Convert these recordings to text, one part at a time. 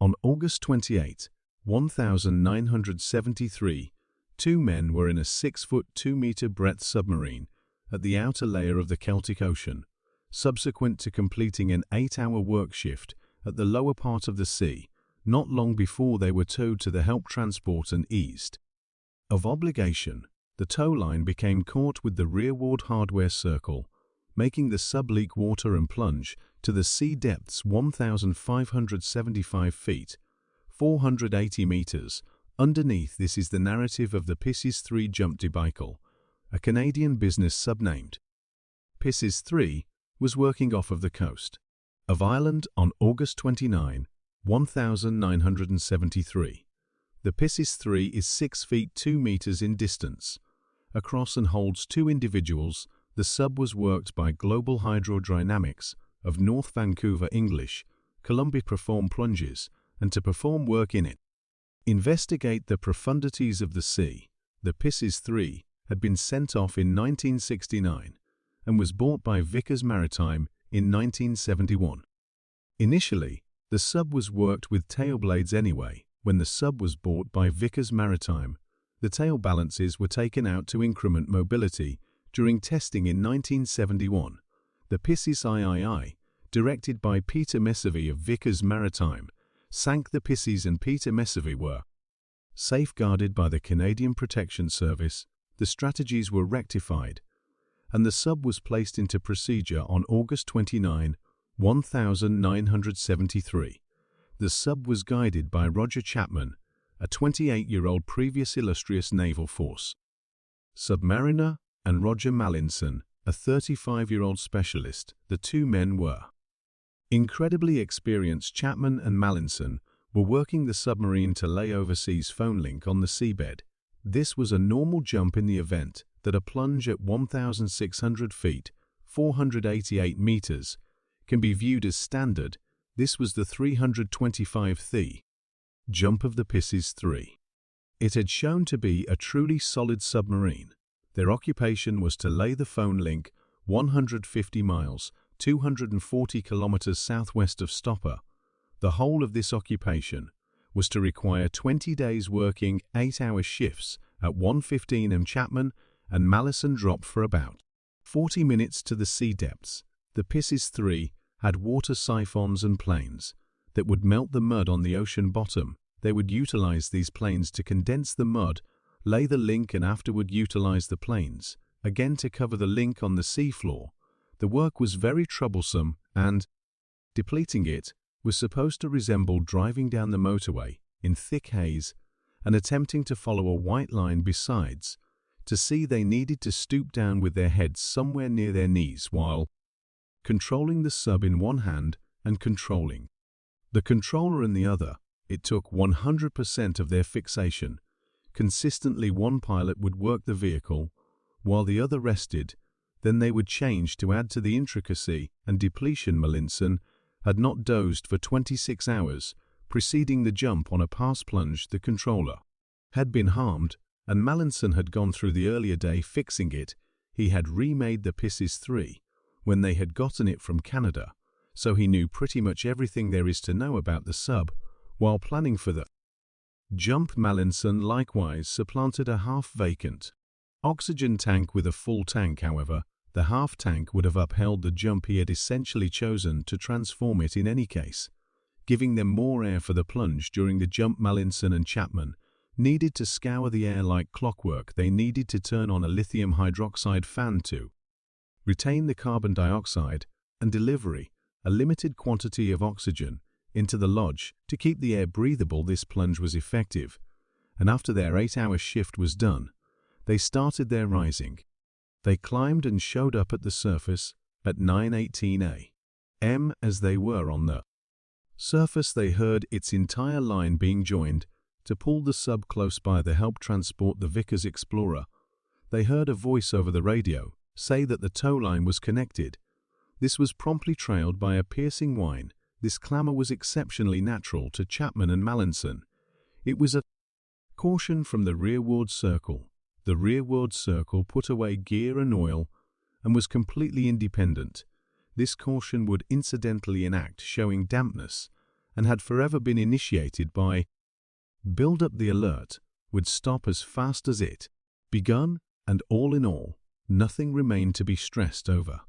On August 28, 1973, two men were in a 6-foot 2-meter breadth submarine at the outer layer of the Celtic Ocean, subsequent to completing an 8-hour work shift at the lower part of the sea, not long before they were towed to the help transport and eased of obligation. The tow line became caught with the rearward hardware circle, making the sub leak water and plunge to the sea depths 1,575 feet, 480 meters. Underneath this is the narrative of the Pisces 3 jump debacle, a Canadian business subnamed Pisces 3 was working off of the coast of Ireland on August 29, 1973. The Pisces 3 is 6 feet 2 meters in distance across and holds 2 individuals. The sub was worked by Global Hydrodynamics of North Vancouver, English Columbia, perform plunges and to perform work in it. Investigate the profundities of the sea. The Pisces 3 had been sent off in 1969 and was bought by Vickers Maritime in 1971. Initially, the sub was worked with tail blades anyway. When the sub was bought by Vickers Maritime, the tail balances were taken out to increment mobility. During testing in 1971, the Pisces III, directed by Peter Mesavy of Vickers Maritime, sank. The Pisces and Peter Mesavy were safeguarded by the Canadian Protection Service. The strategies were rectified, and the sub was placed into procedure on August 29, 1973. The sub was guided by Roger Chapman, a 28-year-old previous illustrious naval force submariner, and Roger Mallinson, a 35-year-old specialist. The two men were incredibly experienced. Chapman and Mallinson were working the submarine to lay overseas phone link on the seabed. This was a normal jump in the event that a plunge at 1,600 feet, 488 meters, can be viewed as standard. This was the 325th jump of the Pisces 3. It had shown to be a truly solid submarine. Their occupation was to lay the phone link 150 miles, 240 kilometers southwest of Stopper. The whole of this occupation was to require 20 days working 8-hour shifts at 1:15 am. Chapman and Mallinson dropped for about 40 minutes to the sea depths. The Pisces 3 had water siphons and planes that would melt the mud on the ocean bottom. They would utilize these planes to condense the mud, lay the link, and afterward utilize the planes again to cover the link on the seafloor. The work was very troublesome, and depleting it was supposed to resemble driving down the motorway in thick haze and attempting to follow a white line. Besides, to see, they needed to stoop down with their heads somewhere near their knees while controlling the sub in one hand and controlling the controller in the other. It took 100% of their fixation. Consistently, one pilot would work the vehicle while the other rested. Then they would change to add to the intricacy and depletion. Mallinson had not dozed for 26 hours preceding the jump on a pass plunge. The controller had been harmed, and Mallinson had gone through the earlier day fixing it. He had remade the Pisces 3 when they had gotten it from Canada, so he knew pretty much everything there is to know about the sub. While planning for the jump, Mallinson likewise supplanted a half-vacant oxygen tank with a full tank. However, the half tank would have upheld the jump. He had essentially chosen to transform it in any case, giving them more air for the plunge during the jump. Mallinson and Chapman needed to scour the air like clockwork. They needed to turn on a lithium hydroxide fan to retain the carbon dioxide and delivery a limited quantity of oxygen into the lodge to keep the air breathable. This plunge was effective, and after their 8-hour shift was done, they started their rising. They climbed and showed up at the surface at 9:18 am. As they were on the surface, they heard its entire line being joined to pull the sub close by the help transport, the Vickers Explorer. They heard a voice over the radio say that the tow line was connected. This was promptly trailed by a piercing whine. This clamor was exceptionally natural to Chapman and Mallinson. It was a caution from the rearward circle. The rearward circle put away gear and oil and was completely independent. This caution would incidentally enact, showing dampness and had forever been initiated by build up the alert, would stop as fast as it begun, and all in all, nothing remained to be stressed over.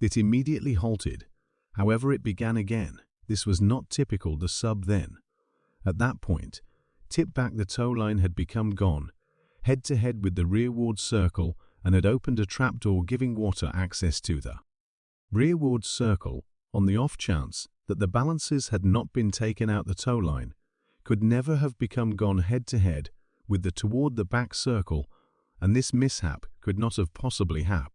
It immediately halted. However, it began again. This was not typical the sub then. At that point, tip back the tow line had become gone, head-to-head with the rearward circle, and had opened a trapdoor giving water access to the rearward circle on the off chance that the balances had not been taken out. The tow line could never have become gone head-to-head with the toward the back circle, and this mishap could not have possibly happened.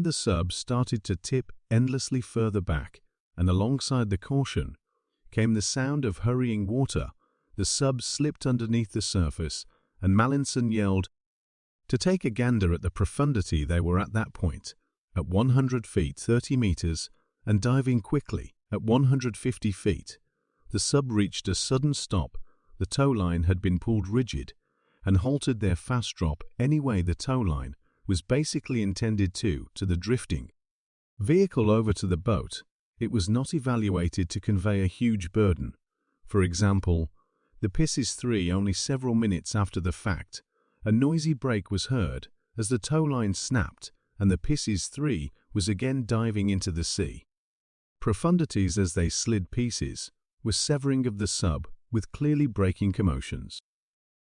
The sub started to tip endlessly further back, and alongside the caution came the sound of hurrying water. The sub slipped underneath the surface, and Mallinson yelled to take a gander at the profundity they were at that point, at 100 feet 30 meters, and diving quickly at 150 feet. The sub reached a sudden stop. The tow line had been pulled rigid and halted their fast drop anyway. The tow line was basically intended to the drifting vehicle over to the boat. It was not evaluated to convey a huge burden. For example, the Pisces 3, only several minutes after the fact, a noisy break was heard as the tow line snapped and the Pisces 3 was again diving into the sea. Profundities as they slid pieces was severing of the sub with clearly breaking commotions.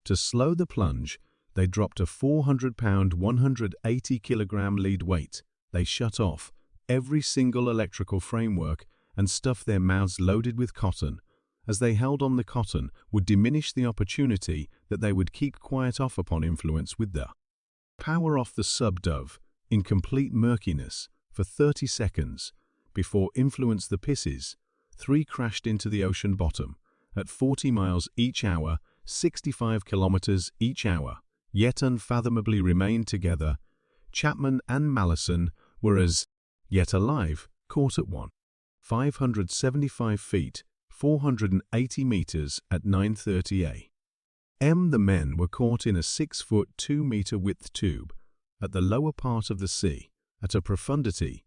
To slow the plunge, they dropped a 400-pound, 180-kilogram lead weight. They shut off every single electrical framework and stuffed their mouths loaded with cotton. As they held on, the cotton would diminish the opportunity that they would keep quiet off upon influence with the power off. The sub dove in complete murkiness for 30 seconds before influence. The Pisces 3 crashed into the ocean bottom at 40 miles each hour, 65 kilometers each hour, yet unfathomably remained together. Chapman and Mallinson were as yet alive, caught at 575 feet, 480 meters at 9:30 a.m. The men were caught in a 6-foot 2-meter width tube at the lower part of the sea, at a profundity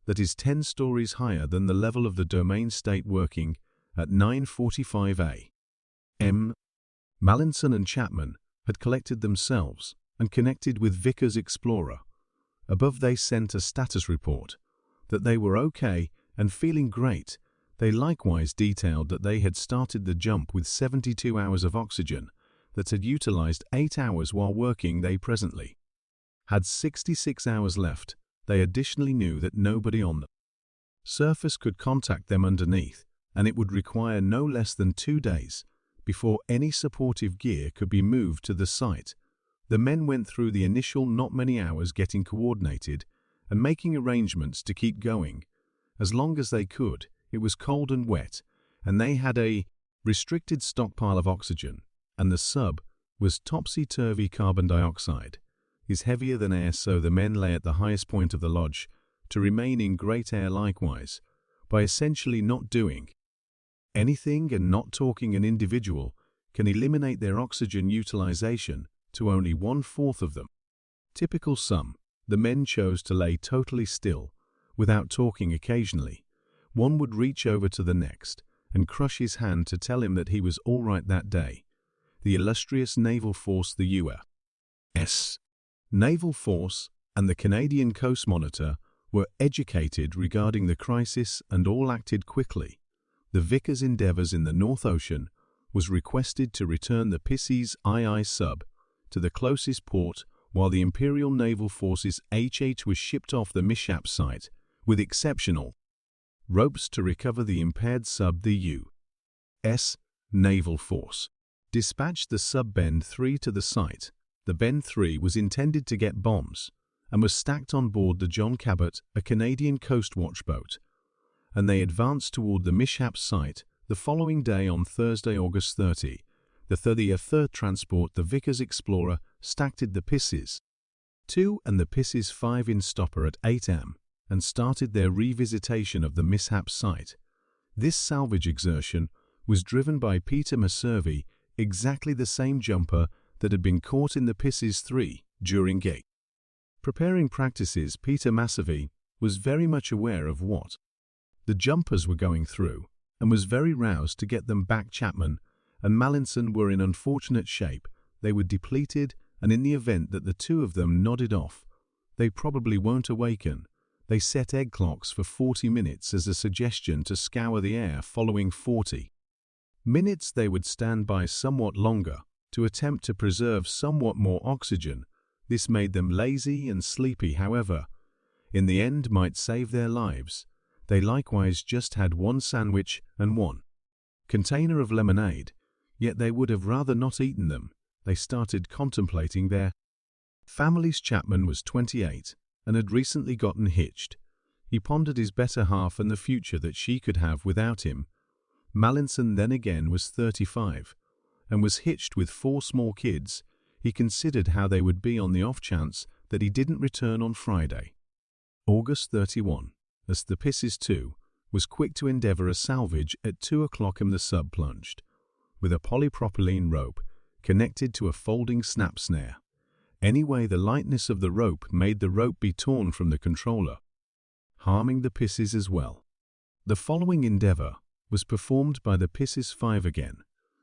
that is 10 stories higher than the level of the domain state, working at 9:45 a.m. Mallinson and Chapman had collected themselves and connected with Vickers Explorer. Above, they sent a status report that they were okay and feeling great. They likewise detailed that they had started the jump with 72 hours of oxygen, that had utilized 8 hours while working. They presently had 66 hours left. They additionally knew that nobody on the surface could contact them underneath, and it would require no less than 2 days before any supportive gear could be moved to the site. The men went through the initial not many hours getting coordinated and making arrangements to keep going as long as they could. It was cold and wet, and they had a restricted stockpile of oxygen, and the sub was topsy-turvy. Carbon dioxide is heavier than air, so the men lay at the highest point of the lodge to remain in great air. Likewise, by essentially not doing anything and not talking, an individual can eliminate their oxygen utilization to only 1/4 of them. Typical sum. The men chose to lay totally still, without talking. Occasionally, one would reach over to the next and crush his hand to tell him that he was all right that day. The illustrious naval force, the U.S. Naval Force, and the Canadian Coast Monitor were educated regarding the crisis and all acted quickly. The Vickers Endeavours in the North Ocean was requested to return the Pisces II sub to the closest port, while the Imperial Naval Force's HH was shipped off the mishap site with exceptional ropes to recover the impaired sub. The U.S. Naval Force dispatched the sub Ben 3 to the site. The Ben 3 was intended to get bombs and was stacked on board the John Cabot, a Canadian Coast Watch boat, and they advanced toward the mishap site the following day. On Thursday, August 30, the 33rd transport, the Vickers Explorer, stacked the Pisces 2 and the Pisces 5 in stopper at 8 a.m. and started their revisitation of the mishap site. This salvage exertion was driven by Peter Messervy, exactly the same jumper that had been caught in the Pisces 3 during gate preparing practices. Peter Messervy was very much aware of what the jumpers were going through, and was very roused to get them back. Chapman and Mallinson were in unfortunate shape. They were depleted, and in the event that the two of them nodded off, they probably won't awaken. They set egg clocks for 40 minutes as a suggestion to scour the air. Following 40 minutes they would stand by somewhat longer to attempt to preserve somewhat more oxygen. This made them lazy and sleepy, however, in the end might save their lives. They likewise just had one sandwich and one container of lemonade, yet they would have rather not eaten them. They started contemplating their families. Chapman was 28 and had recently gotten hitched. He pondered his better half and the future that she could have without him. Mallinson then again was 35 and was hitched with 4 small kids. He considered how they would be on the off chance that he didn't return on Friday, August 31, as the Pisces 2 was quick to endeavor a salvage at 2 o'clock and the sub plunged with a polypropylene rope connected to a folding snap snare. Anyway, the lightness of the rope made the rope be torn from the controller, harming the Pisces as well. The following endeavor was performed by the Pisces 5 again,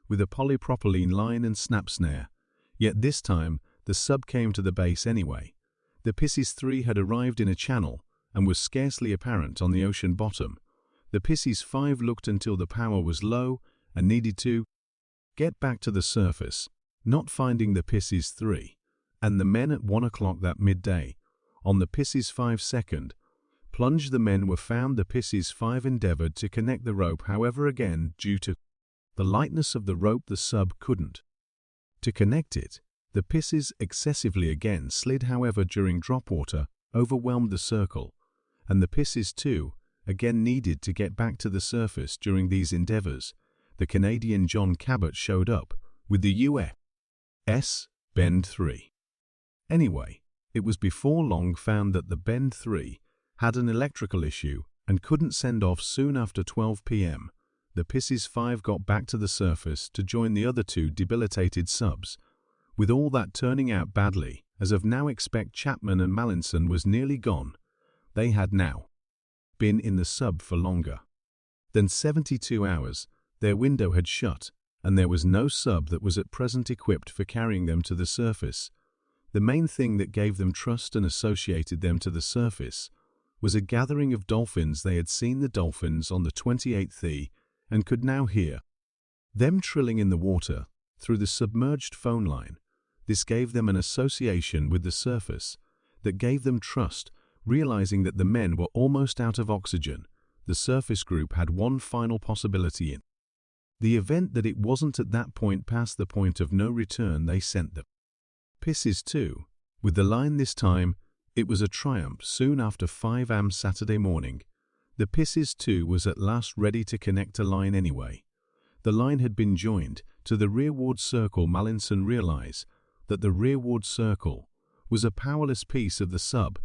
with a polypropylene line and snap snare, yet this time the sub came to the base anyway. The Pisces 3 had arrived in a channel and was scarcely apparent on the ocean bottom. The Pisces 5 looked until the power was low and needed to get back to the surface, not finding the Pisces 3, and the men at 1 o'clock that midday. On the Pisces 5 second plunge the men were found. The Pisces 5 endeavored to connect the rope, however again, due to the lightness of the rope the sub couldn't to connect it. The Pisces excessively again slid, however during drop water overwhelmed the circle, and the Pisces 2 again needed to get back to the surface. During these endeavors, the Canadian John Cabot showed up with the U.S. Bend 3. Anyway, it was before long found that the Bend 3 had an electrical issue and couldn't send off. Soon after 12 p.m., the Pisces 5 got back to the surface to join the other 2 debilitated subs, with all that turning out badly. As of now, expect Chapman and Mallinson was nearly gone. They had now been in the sub for longer than 72 hours. Their window had shut, and there was no sub that was at present equipped for carrying them to the surface. The main thing that gave them trust and associated them to the surface was a gathering of dolphins. They had seen the dolphins on the 28th and could now hear them trilling in the water through the submerged phone line. This gave them an association with the surface that gave them trust. Realizing that the men were almost out of oxygen, the surface group had one final possibility in the event that it wasn't at that point past the point of no return. They sent the Pisces 2 with the line. This time it was a triumph. Soon after 5 a.m. Saturday morning, the Pisces 2 was at last ready to connect a line anyway. The line had been joined to the rearward circle. Mallinson realized that the rearward circle was a powerless piece of the sub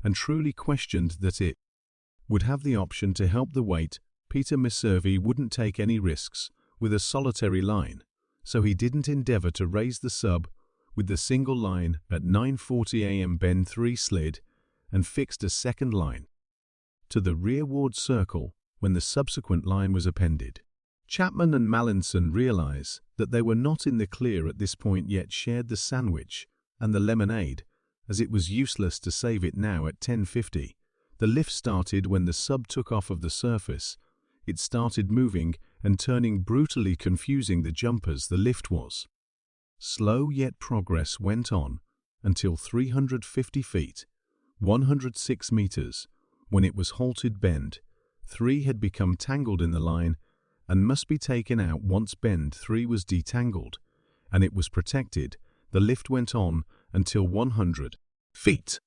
and truly questioned that it would have the option to help the weight. Peter Miservi wouldn't take any risks with a solitary line, so he didn't endeavor to raise the sub with the single line. At 9:40 a.m. Bend 3 slid and fixed a second line to the rearward circle when the subsequent line was appended. Chapman and Mallinson realized that they were not in the clear at this point, yet shared the sandwich and the lemonade, as it was useless to save it now. At 10:50, the lift started. When the sub took off of the surface, it started moving and turning, brutally confusing the jumpers. The lift was slow, yet progress went on until 350 feet, 106 meters, when it was halted. Bend 3 had become tangled in the line and must be taken out. Once Bend 3 was detangled and it was protected, the lift went on until 100 feet,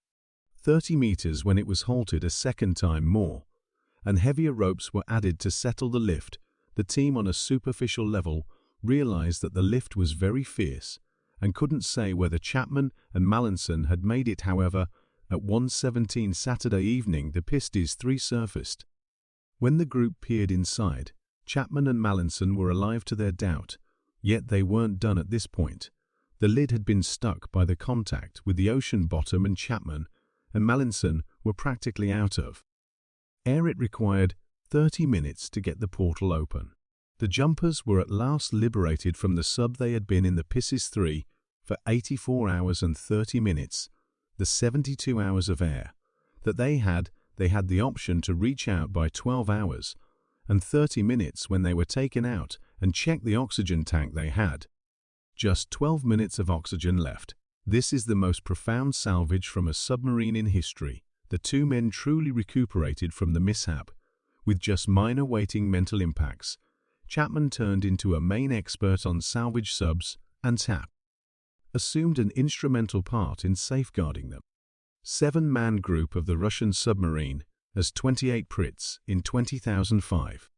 30 meters, when it was halted a second time more, and heavier ropes were added to settle the lift. The team, on a superficial level, realized that the lift was very fierce and couldn't say whether Chapman and Mallinson had made it. However, at 1:17 Saturday evening, the Pisces 3 surfaced. When the group peered inside, Chapman and Mallinson were alive to their doubt, yet they weren't done at this point. The lid had been stuck by the contact with the ocean bottom, and Chapman and Mallinson were practically out of air. It required 30 minutes to get the portal open. The jumpers were at last liberated from the sub they had been in the Pisces 3 for 84 hours and 30 minutes, the 72 hours of air that they had the option to reach out by 12 hours and 30 minutes when they were taken out and checked the oxygen tank they had. Just 12 minutes of oxygen left. This is the most profound salvage from a submarine in history. The two men truly recuperated from the mishap. With just minor waiting mental impacts, Chapman turned into a main expert on salvage subs and assumed an instrumental part in safeguarding them. 7-man group of the Russian submarine as 28 Prits in 2005.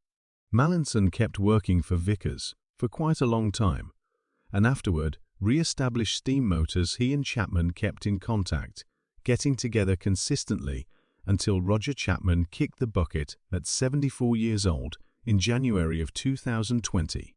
Mallinson kept working for Vickers for quite a long time, and afterward re-established steam motors. He and Chapman kept in contact, getting together consistently until Roger Chapman kicked the bucket at 74 years old in January of 2020.